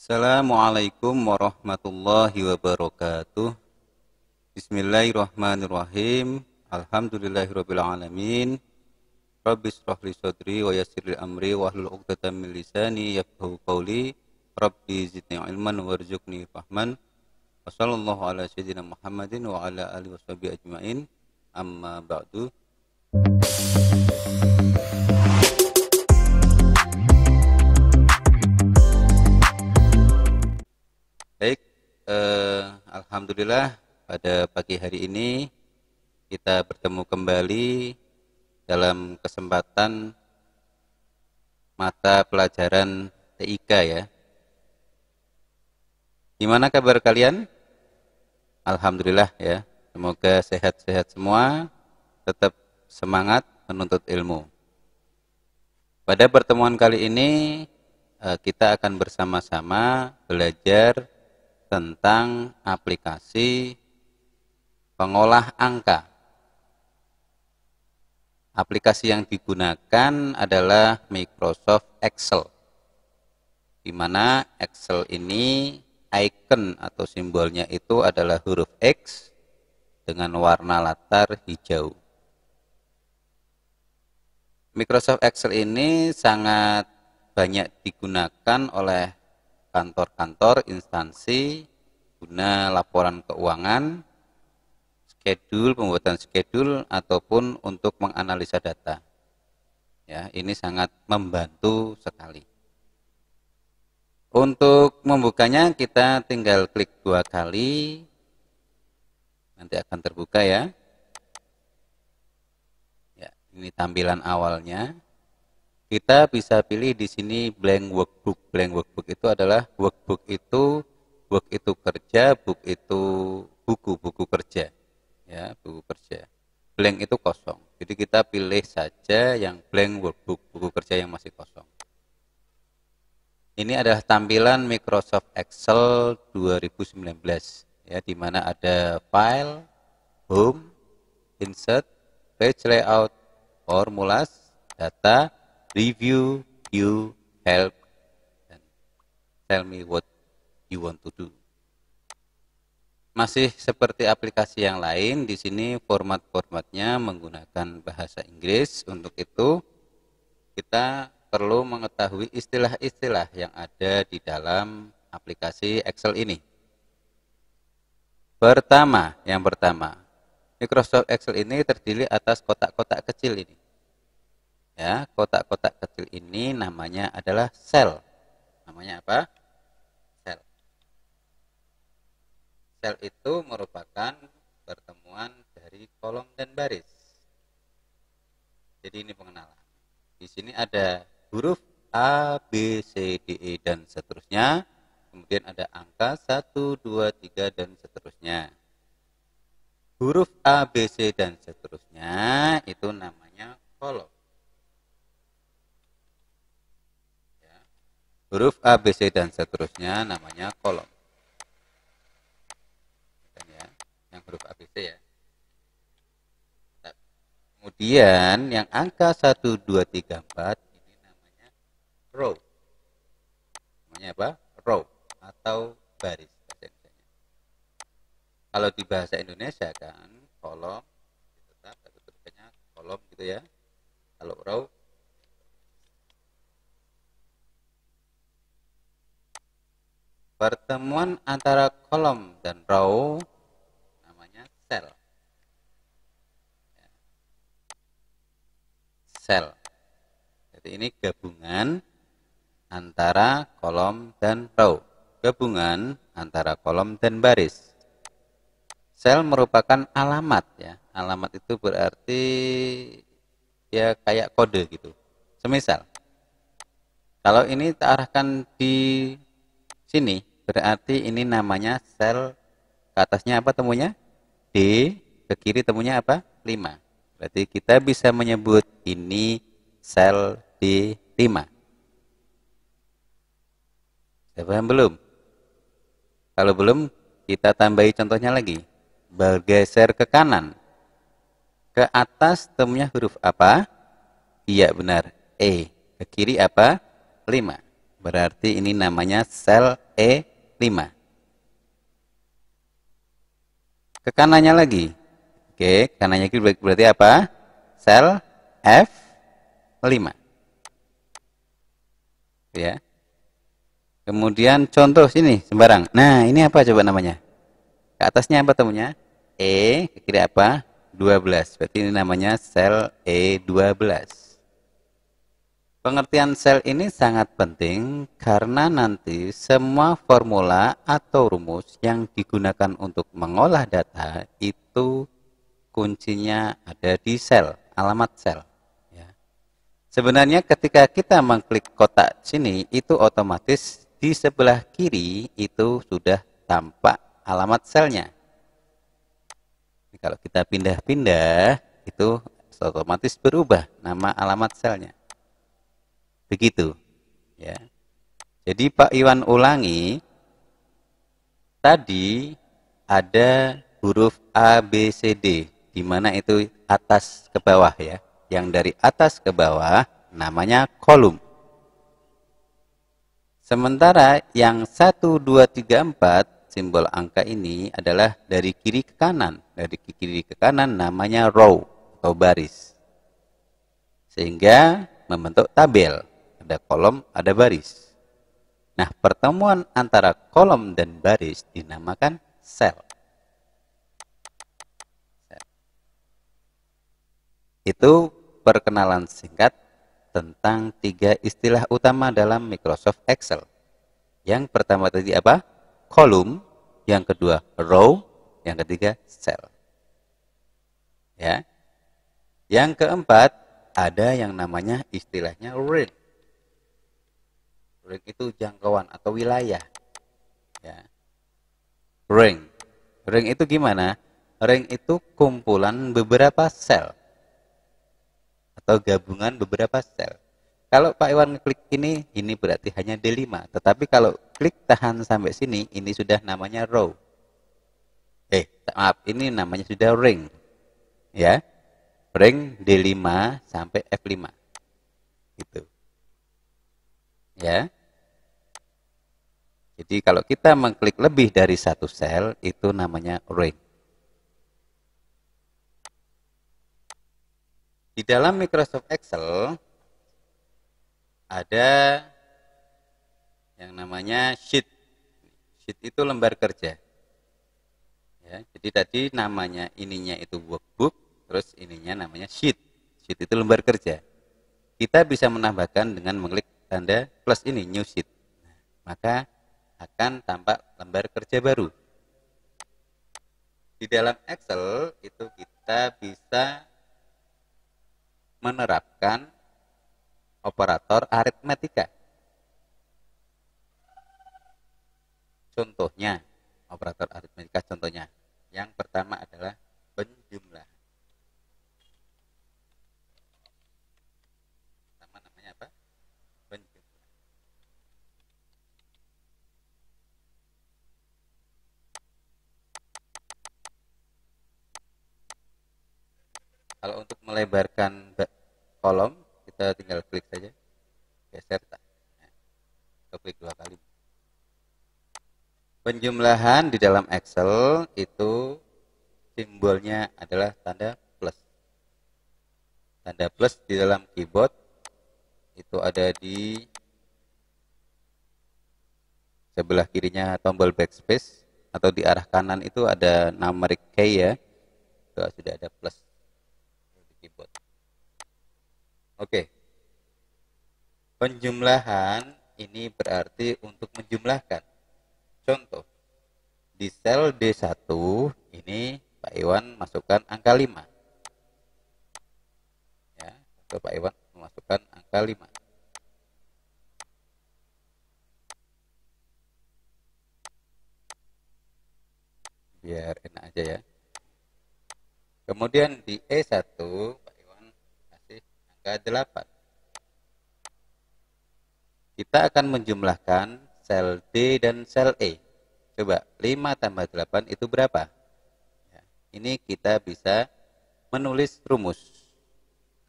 Assalamualaikum warahmatullahi wabarakatuh. Bismillahirrahmanirrahim. Alhamdulillahirabbil alamin. Rabbis shrah li sadri wa yassir li amri wahlul 'uqdatam min lisani yafqahu qawli. Rabbi zidni ilman warzuqni fahman. Wa sallallahu ala sayyidina Muhammadin wa ala alihi washabihi ajmain. Amma ba'du. Baik, alhamdulillah pada pagi hari ini kita bertemu kembali dalam kesempatan mata pelajaran TIK ya. Gimana kabar kalian? Alhamdulillah ya. Semoga sehat-sehat semua, tetap semangat menuntut ilmu. Pada pertemuan kali ini kita akan bersama-sama belajar tentang aplikasi pengolah angka. Aplikasi yang digunakan adalah Microsoft Excel, di mana Excel ini icon atau simbolnya itu adalah huruf X dengan warna latar hijau. Microsoft Excel ini sangat banyak digunakan oleh kantor-kantor, instansi guna laporan keuangan, pembuatan schedule ataupun untuk menganalisa data. Ya, ini sangat membantu sekali. Untuk membukanya kita tinggal klik 2 kali, nanti akan terbuka ya. Ya, ini tampilan awalnya. Kita bisa pilih di sini blank workbook. Blank workbook itu adalah work itu kerja, book itu buku kerja. Ya, buku kerja. Blank itu kosong. Jadi kita pilih saja yang blank workbook, buku kerja yang masih kosong. Ini adalah tampilan Microsoft Excel 2019 ya, di mana ada file, home, insert, page layout, formulas, data, review, view, help, dan tell me what you want to do. Masih seperti aplikasi yang lain, di sini format-formatnya menggunakan bahasa Inggris. Untuk itu kita perlu mengetahui istilah-istilah yang ada di dalam aplikasi Excel ini. Yang pertama, Microsoft Excel ini terdiri atas kotak-kotak kecil ini. Ya, kotak-kotak kecil ini namanya adalah sel. Namanya apa? Sel. Sel itu merupakan pertemuan dari kolom dan baris. Jadi ini pengenalan. Di sini ada huruf A, B, C, D, E, dan seterusnya. Kemudian ada angka 1, 2, 3, dan seterusnya. Huruf A, B, C, dan seterusnya itu namanya kolom. Huruf A, B, C, dan seterusnya namanya kolom. Ya, yang huruf A, B, C ya. Kemudian yang angka 1, 2, 3, 4 ini namanya row. Namanya apa? Row atau baris. Kalau di bahasa Indonesia kan kolom tetap tulisannya kolom gitu ya. Kalau row pertemuan antara kolom dan row namanya sel. Sel. Jadi ini gabungan antara kolom dan row. Gabungan antara kolom dan baris. Sel merupakan alamat ya. Alamat itu berarti ya kayak kode gitu. Semisal kalau ini kita arahkan di sini, berarti ini namanya sel, ke atasnya apa temunya? D, ke kiri temunya apa? 5. Berarti kita bisa menyebut ini sel D5. Sudah paham belum? Kalau belum, kita tambahi contohnya lagi. Bergeser ke kanan. Ke atas temunya huruf apa? Iya benar, E. Ke kiri apa? 5. Berarti ini namanya sel E5. Ke kanannya lagi. Oke, kanannya lagi berarti apa? Sel F5. Ya. Kemudian contoh sini sembarang. Nah, ini apa coba namanya? Ke atasnya apa temunya? Ke kiri apa? 12. Berarti ini namanya sel E12. Pengertian sel ini sangat penting karena nanti semua formula atau rumus yang digunakan untuk mengolah data itu kuncinya ada di sel, alamat sel. Ya. Sebenarnya ketika kita mengklik kotak sini, itu otomatis di sebelah kiri itu sudah tampak alamat selnya. Jadi kalau kita pindah-pindah, itu otomatis berubah nama alamat selnya. Begitu. Ya. Jadi Pak Iwan ulangi, tadi ada huruf A, B, C, D, di mana itu atas ke bawah ya. Yang dari atas ke bawah namanya kolom. Sementara yang 1, 2, 3, 4 simbol angka ini adalah dari kiri ke kanan. Dari kiri ke kanan namanya row atau baris. Sehingga membentuk tabel. Ada kolom, ada baris. Nah, pertemuan antara kolom dan baris dinamakan sel. Itu perkenalan singkat tentang 3 istilah utama dalam Microsoft Excel. Yang pertama tadi apa? Kolom. Yang kedua row. Yang ketiga sel. Ya. Yang keempat ada yang namanya istilahnya range. Range itu jangkauan atau wilayah. Ya. Range. Range itu gimana? Range itu kumpulan beberapa sel atau gabungan beberapa sel. Kalau Pak Iwan klik ini berarti hanya D5. Tetapi kalau klik tahan sampai sini, ini sudah namanya row. Maaf, ini namanya sudah ring. Ya, ring D5 sampai F5. Gitu. Ya. Jadi kalau kita mengklik lebih dari satu sel, itu namanya ring. Di dalam Microsoft Excel ada yang namanya sheet. Sheet itu lembar kerja. Ya, jadi tadi namanya ininya itu workbook, terus ininya namanya sheet. Sheet itu lembar kerja. Kita bisa menambahkan dengan mengklik tanda plus ini, new sheet. Maka akan tampak lembar kerja baru. Di dalam Excel itu kita bisa menerapkan operator aritmetika. Contohnya, operator aritmetika contohnya. Yang pertama adalah penjumlahan. Pertama namanya apa? Penjumlahan. Kalau untuk melebarkan kolom, kita tinggal klik saja. Geser tak. Kita klik 2 kali. Penjumlahan di dalam Excel itu simbolnya adalah tanda plus. Tanda plus di dalam keyboard itu ada di sebelah kirinya tombol backspace, atau di arah kanan itu ada numeric key ya. Itu sudah ada plus di keyboard. Oke. Penjumlahan ini berarti untuk menjumlahkan. Contoh, di sel D1 ini Pak Iwan masukkan angka 5. Ya, Pak Iwan memasukkan angka 5. Biar enak aja ya. Kemudian di E1 Pak Iwan kasih angka 8. Kita akan menjumlahkan sel D dan sel E. Coba 5 tambah 8 itu berapa? Ya, ini kita bisa menulis rumus.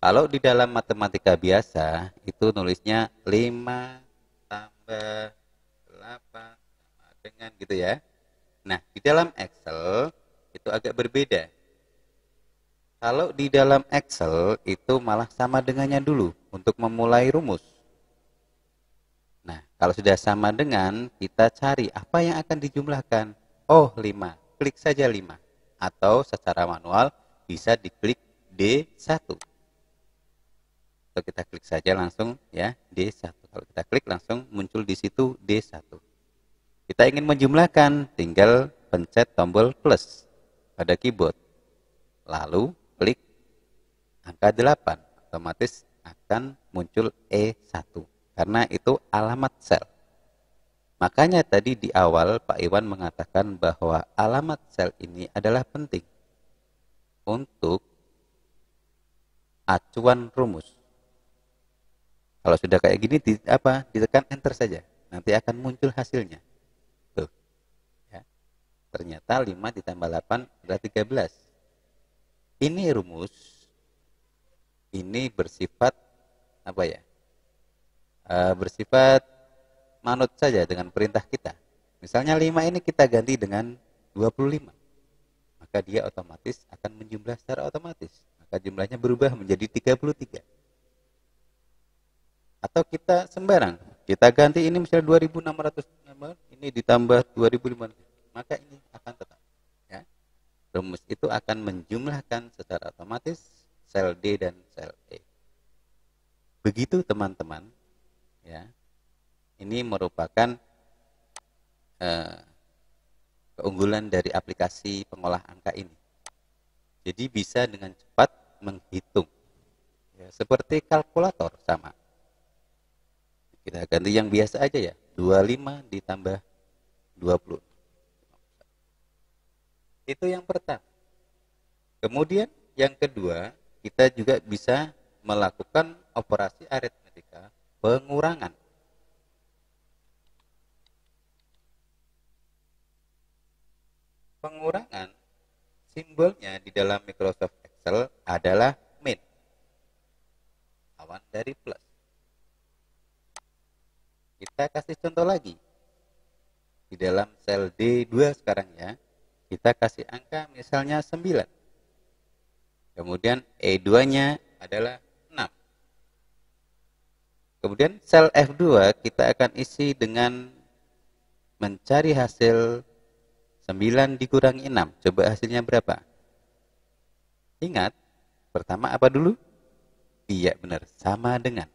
Kalau di dalam matematika biasa itu nulisnya 5 tambah ditambah 8 sama dengan gitu ya. Nah, di dalam Excel itu agak berbeda. Kalau di dalam Excel itu malah sama dengannya dulu untuk memulai rumus. Nah, kalau sudah sama dengan, kita cari apa yang akan dijumlahkan. Oh, 5. Klik saja 5. Atau secara manual bisa diklik D1. Atau kita klik saja langsung ya D1. Kalau kita klik langsung muncul di situ D1. Kita ingin menjumlahkan, tinggal pencet tombol plus pada keyboard. Lalu klik angka 8, otomatis akan muncul E1 karena itu alamat sel. Makanya tadi di awal Pak Iwan mengatakan bahwa alamat sel ini adalah penting untuk acuan rumus. Kalau sudah kayak gini ditekan enter saja, nanti akan muncul hasilnya. Tuh. Ya. Ternyata 5 ditambah 8 adalah 13. Ini rumus ini bersifat apa ya? Bersifat manut saja dengan perintah kita. Misalnya 5 ini kita ganti dengan 25. Maka dia otomatis akan menjumlah secara otomatis. Maka jumlahnya berubah menjadi 33. Atau kita sembarang. Kita ganti ini misalnya 2600, ini ditambah 2500. Maka ini akan tetap. Ya. Rumus itu akan menjumlahkan secara otomatis sel D dan sel E. Begitu teman-teman. Ya, ini merupakan keunggulan dari aplikasi pengolah angka ini. Jadi bisa dengan cepat menghitung, ya, seperti kalkulator sama. Kita ganti yang biasa aja ya, 25 ditambah 20. Itu yang pertama. Kemudian yang kedua, kita juga bisa melakukan operasi aritmetika pengurangan. Pengurangan simbolnya di dalam Microsoft Excel adalah min, lawan dari plus. Kita kasih contoh lagi. Di dalam sel D2 sekarang ya, kita kasih angka misalnya 9. Kemudian E2-nya adalah 6. Kemudian sel F2 kita akan isi dengan mencari hasil 9 dikurangi 6. Coba hasilnya berapa? Ingat, pertama apa dulu? Iya benar, sama dengan.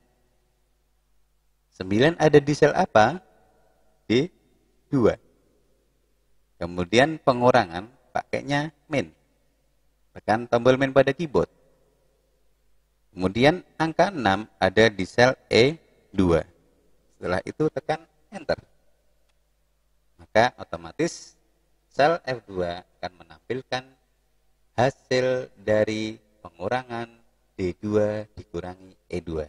9 ada di sel apa? D2. Kemudian pengurangan pakainya min. Tekan tombol min pada keyboard. Kemudian angka 6 ada di sel E2. Setelah itu tekan enter. Maka otomatis sel F2 akan menampilkan hasil dari pengurangan D2 dikurangi E2.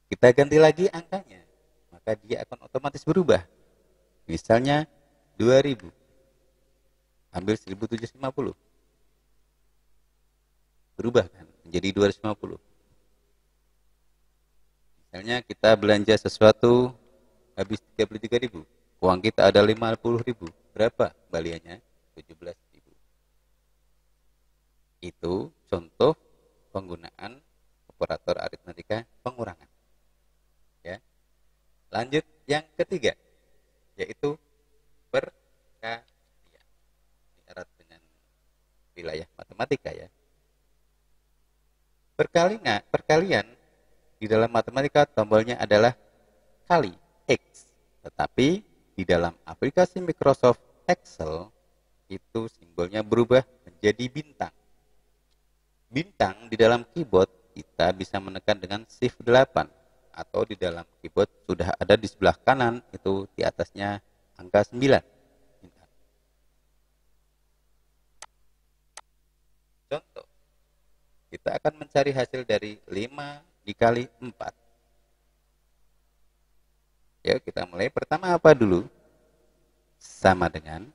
Kita ganti lagi angkanya, maka dia akan otomatis berubah. Misalnya 2000 ambil 1750. Berubah kan menjadi 250. Misalnya kita belanja sesuatu habis 33.000. Uang kita ada 50.000. Berapa kembaliannya? 17.000. Itu contoh penggunaan operator aritmetika pengurangan. Ya. Lanjut yang ketiga, yaitu perkalian. Ini erat dengan wilayah matematika ya. Perkalian di dalam matematika tombolnya adalah kali X. Tetapi di dalam aplikasi Microsoft Excel itu simbolnya berubah menjadi bintang. Bintang di dalam keyboard kita bisa menekan dengan Shift 8 atau di dalam keyboard sudah ada di sebelah kanan itu di atasnya angka 9. Bintang. Contoh, kita akan mencari hasil dari 5 dikali 4. Ya, kita mulai. Pertama apa dulu? Sama dengan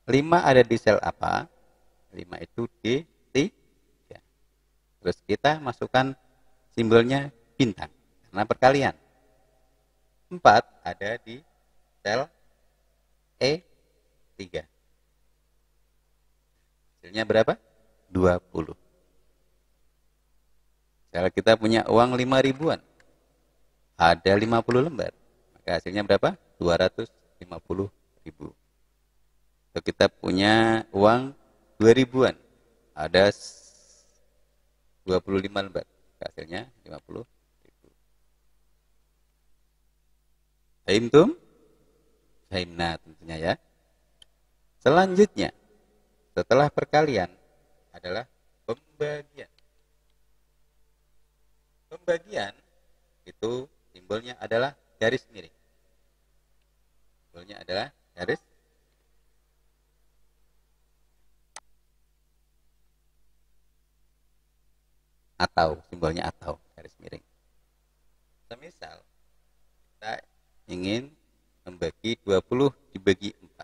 5 ada di sel apa? 5 itu D3. Terus kita masukkan simbolnya bintang karena perkalian. 4 ada di sel E3. Hasilnya berapa? 20. Kalau kita punya uang 5 ribuan, ada 50 lembar, maka hasilnya berapa? 250 ribu. Kalau kita punya uang 2 ribuan, ada 25 lembar, maka hasilnya 50 ribu. Fahimtum? Fahimna tentunya ya. Selanjutnya, setelah perkalian adalah pembagian. Pembagian itu simbolnya adalah garis miring. Simbolnya adalah garis atau, simbolnya atau, garis miring. Semisal kita ingin membagi 20 dibagi 4.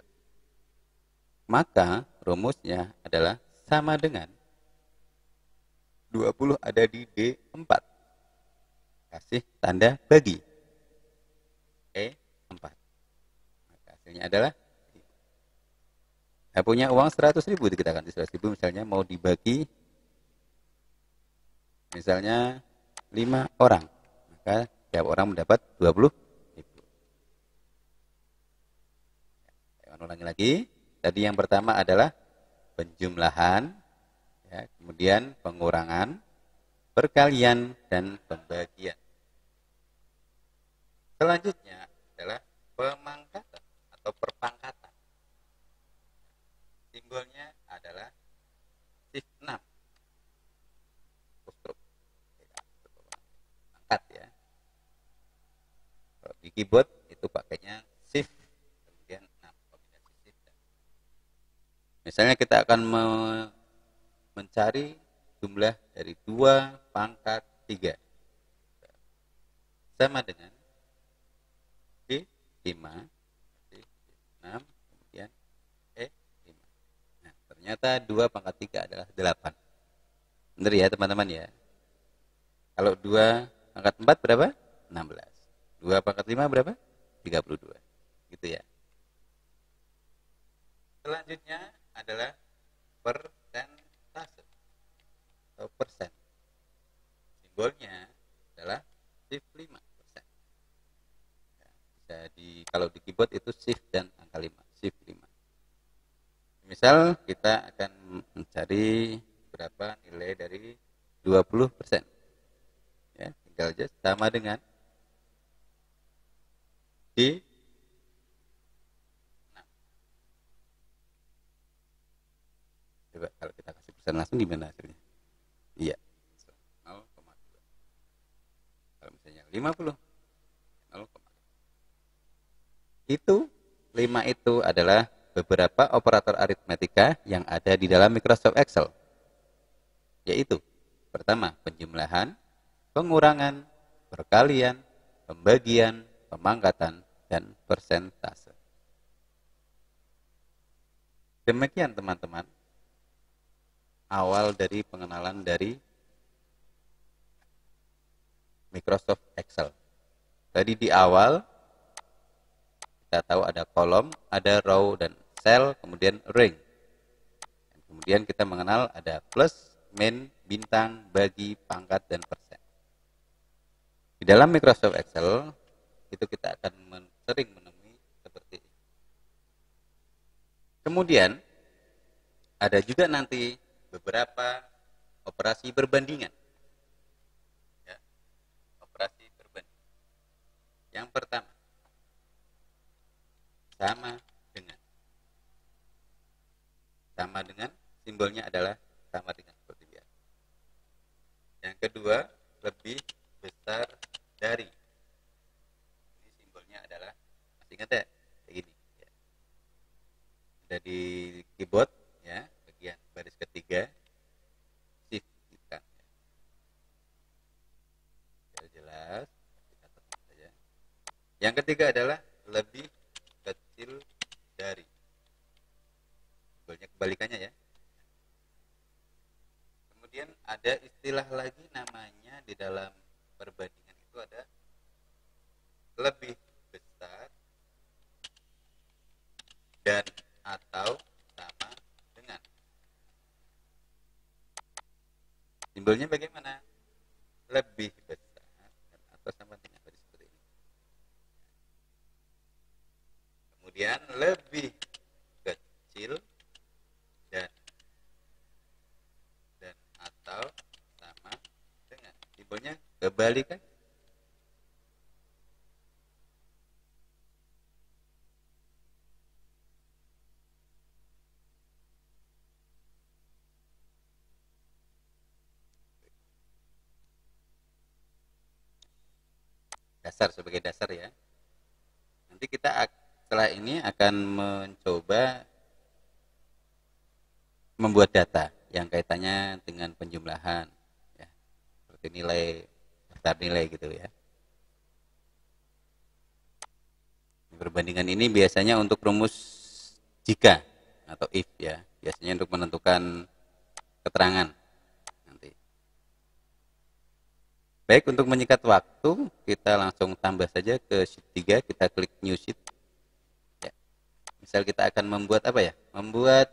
Maka rumusnya adalah sama dengan 20 ada di D4. Kasih tanda bagi. E4. Maka hasilnya adalah, saya punya uang 100 ribu, kita akan di 100 ribu misalnya mau dibagi misalnya 5 orang. Maka setiap orang mendapat 20 ribu. Saya ulangi lagi. Tadi yang pertama adalah penjumlahan, ya, kemudian pengurangan, perkalian, dan pembagian. Selanjutnya adalah pemangkatan atau perpangkatan. Simbolnya adalah shift 6. Angkat ya. Kalau di keyboard itu pakainya shift kemudian 6, kombinasi shift dan. Misalnya kita akan mencari jumlah dari 2 pangkat 3 sama dengan D5, D6, kemudian E5. Nah, ternyata 2 pangkat 3 adalah 8. Benar ya teman-teman ya. Kalau 2 pangkat 4 berapa? 16. 2 pangkat 5 berapa? 32. Gitu ya. Selanjutnya adalah persentase atau persen. Simbolnya adalah shift 5%. Ya, bisa kalau di keyboard itu shift dan angka 5, shift 5. Misal kita akan mencari berapa nilai dari 20%. Ya, tinggal just sama dengan D6. Coba kalau kita kasih persen langsung gimana hasilnya? Iya, 0,2. Kalau misalnya 50, 0,2. Itu 5 itu adalah beberapa operator aritmetika yang ada di dalam Microsoft Excel. Yaitu, pertama, penjumlahan, pengurangan, perkalian, pembagian, pemangkatan, dan persentase. Demikian teman-teman, awal dari pengenalan dari Microsoft Excel. Tadi di awal kita tahu ada kolom, ada row dan cell, kemudian ring. Dan kemudian kita mengenal ada plus, min, bintang, bagi, pangkat, dan persen. Di dalam Microsoft Excel itu kita akan sering menemui seperti ini. Kemudian ada juga nanti beberapa operasi perbandingan. Ya, operasi perbandingan. Yang pertama, sama dengan. Sama dengan simbolnya adalah sama dengan seperti biasa. Yang kedua, lebih besar dari. Ini simbolnya adalah, masih ingat ya? Kayak gini. Ya. Ada di keyboard, ya, bagian baris ketiga, shift kan. Ya, jelas. Kita tekan saja. Yang ketiga adalah lebih kecil dari. Simbolnya kebalikannya ya. Kemudian ada istilah lagi namanya di dalam perbandingan itu ada lebih dan atau sama dengan. Simbolnya bagaimana? Lebih besar dan atau sama dengan, tadi seperti ini. Kemudian lebih kecil dan atau sama dengan. Simbolnya kebalikan. Dasar, sebagai dasar ya. Nanti kita setelah ini akan mencoba membuat data yang kaitannya dengan penjumlahan ya, seperti nilai, daftar nilai gitu ya. Perbandingan ini biasanya untuk rumus jika atau if ya, biasanya untuk menentukan keterangan nanti. Baik, untuk menyikat waktu kita langsung tambah saja ke sheet 3, kita klik new sheet ya. Misal kita akan membuat apa ya, membuat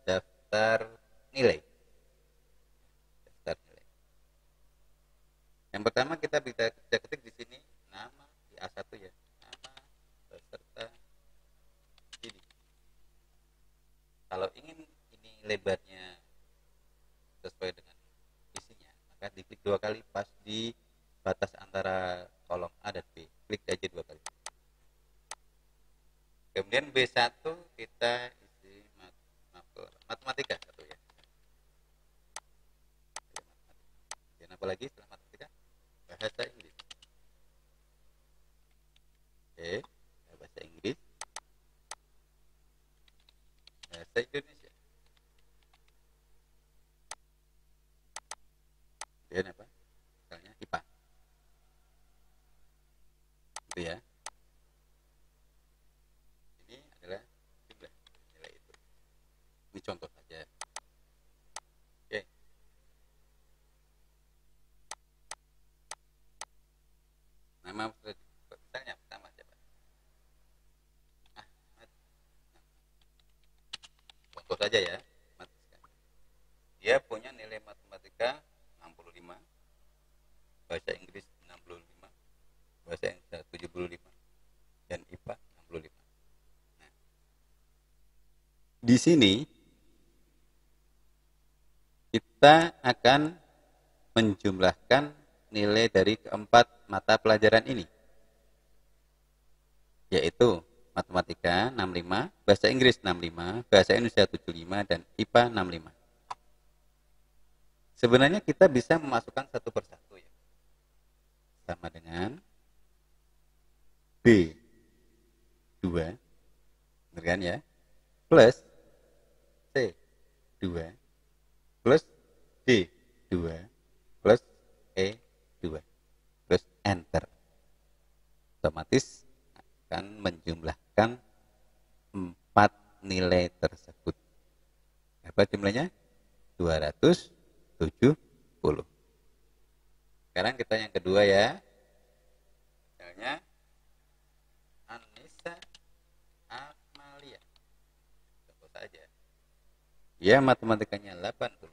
daftar nilai. Yang pertama kita bisa ketik di sini nama di A1 ya, nama peserta ini. Kalau ingin ini lebarnya sesuai dengan isinya, maka diklik 2 kali pas di batas antara kolom A dan B, klik aja 2 kali. Kemudian B1 kita isi matematika satu ya. Dan apa lagi setelah matematika? Bahasa Inggris. Oke, bahasa Inggris. Bahasa Indonesia. Kemudian apa? Misalnya IPA. Itu ya. Ini adalah jumlah nilai itu. Ini contoh saja. Oke. Nama misalnya pertama siapa? Ahmad. Contoh saja ya. Dia punya nilai matematika 65, bahasa Inggris 65, bahasa Indonesia 75, dan IPA 65. Nah, di sini kita akan menjumlahkan nilai dari keempat mata pelajaran ini, yaitu matematika 65, bahasa Inggris 65, bahasa Indonesia 75, dan IPA 65. Sebenarnya kita bisa memasukkan satu persatu ya. Sama dengan B2, benar kan ya? Plus C2 plus D2 plus E2 plus enter. Otomatis akan menjumlahkan 4 nilai tersebut. Apa jumlahnya? 270. Sekarang kita yang kedua ya. Misalnya Anissa Amalia. Contoh saja. Ya, matematikanya 80.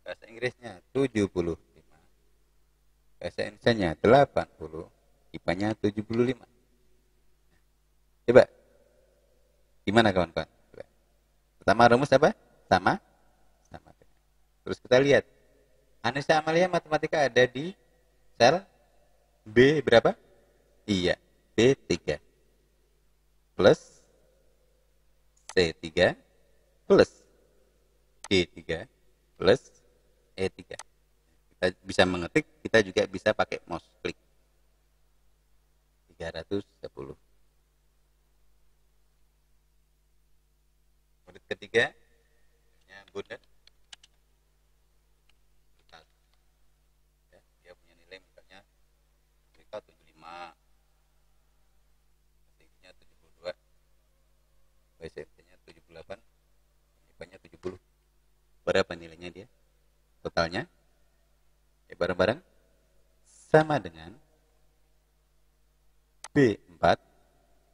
Bahasa Inggrisnya 75. Bahasa Indonesianya 80. IPA-nya 75. Coba. Gimana kawan-kawan? Pertama rumus apa? Sama. Terus kita lihat, Anissa Amalia matematika ada di sel B berapa? Iya, B3 plus C3 plus D3 plus E3. Kita bisa mengetik, kita juga bisa pakai mouse klik. 310. Murid ketiga, Bunda. Dia punya nilai misalnya mereka 75, tingginya 72, BSMT-nya 78, IPA-nya 70. Berapa nilainya dia? Totalnya? Ya, bareng-bareng sama dengan B4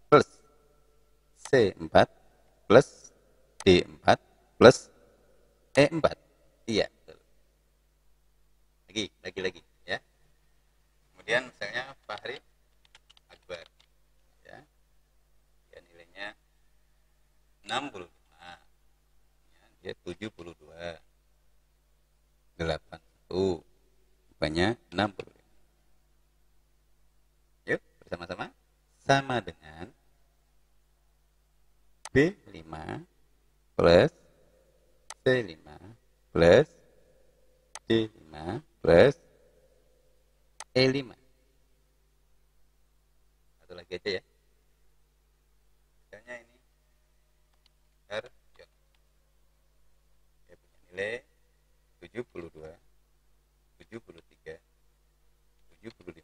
plus C4 plus D4 plus E4. Iya, betul. Lagi ya. Kemudian misalnya Fahri Akbar ya. Ya nilainya 65. Ya, dia 72. 81. Rupanya 65. Yuk, bersama-sama. Sama dengan B5 plus C5 plus D5 plus E5. Satu lagi aja ya. Misalnya ini Arjon. Dia punya nilai 72, 73, 75,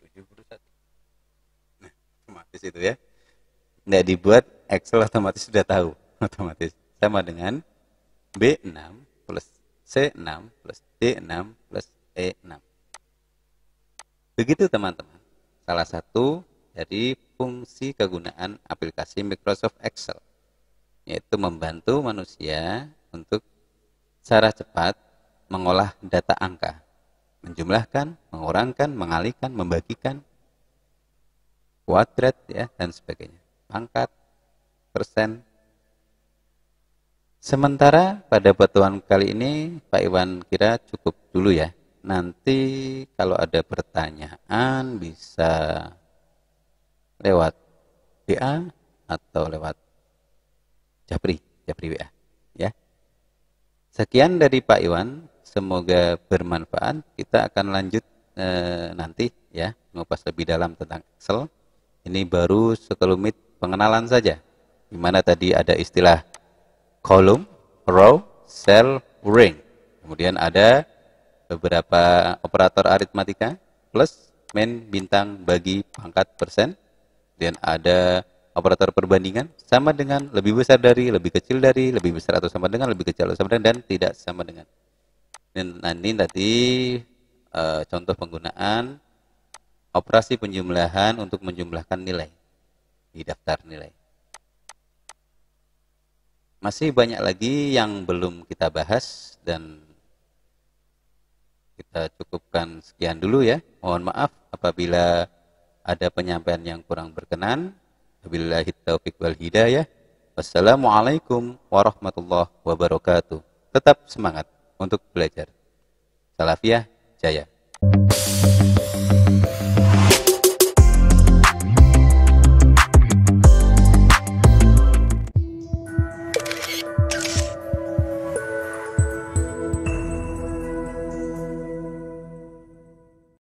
71. Nah, otomatis itu ya. Nggak dibuat, Excel otomatis sudah tahu. Otomatis. Sama dengan B6 plus C6 plus D6 plus E6. Begitu teman-teman. Salah satu dari fungsi kegunaan aplikasi Microsoft Excel, yaitu membantu manusia untuk secara cepat mengolah data angka, menjumlahkan, mengurangkan, mengalihkan, membagikan, kuadrat ya dan sebagainya, pangkat, persen. Sementara pada pertemuan kali ini Pak Iwan kira cukup dulu ya. Nanti kalau ada pertanyaan bisa lewat WA atau lewat Japri WA ya. Sekian dari Pak Iwan, semoga bermanfaat. Kita akan lanjut nanti ya, mengupas lebih dalam tentang Excel. Ini baru sekelumit pengenalan saja. Di mana tadi ada istilah column, row, cell, ring. Kemudian ada beberapa operator aritmatika, plus, min, bintang, bagi, pangkat, persen. Dan ada operator perbandingan, sama dengan, lebih besar dari, lebih kecil dari, lebih besar atau sama dengan, lebih kecil atau sama dengan, dan tidak sama dengan. Dan nanti tadi contoh penggunaan operasi penjumlahan untuk menjumlahkan nilai di daftar nilai. Masih banyak lagi yang belum kita bahas dan kita cukupkan sekian dulu ya. Mohon maaf apabila ada penyampaian yang kurang berkenan. Wabillahi taufiq wal hidayah. Wassalamualaikum warahmatullahi wabarakatuh. Tetap semangat untuk belajar. Salafiyah Jaya.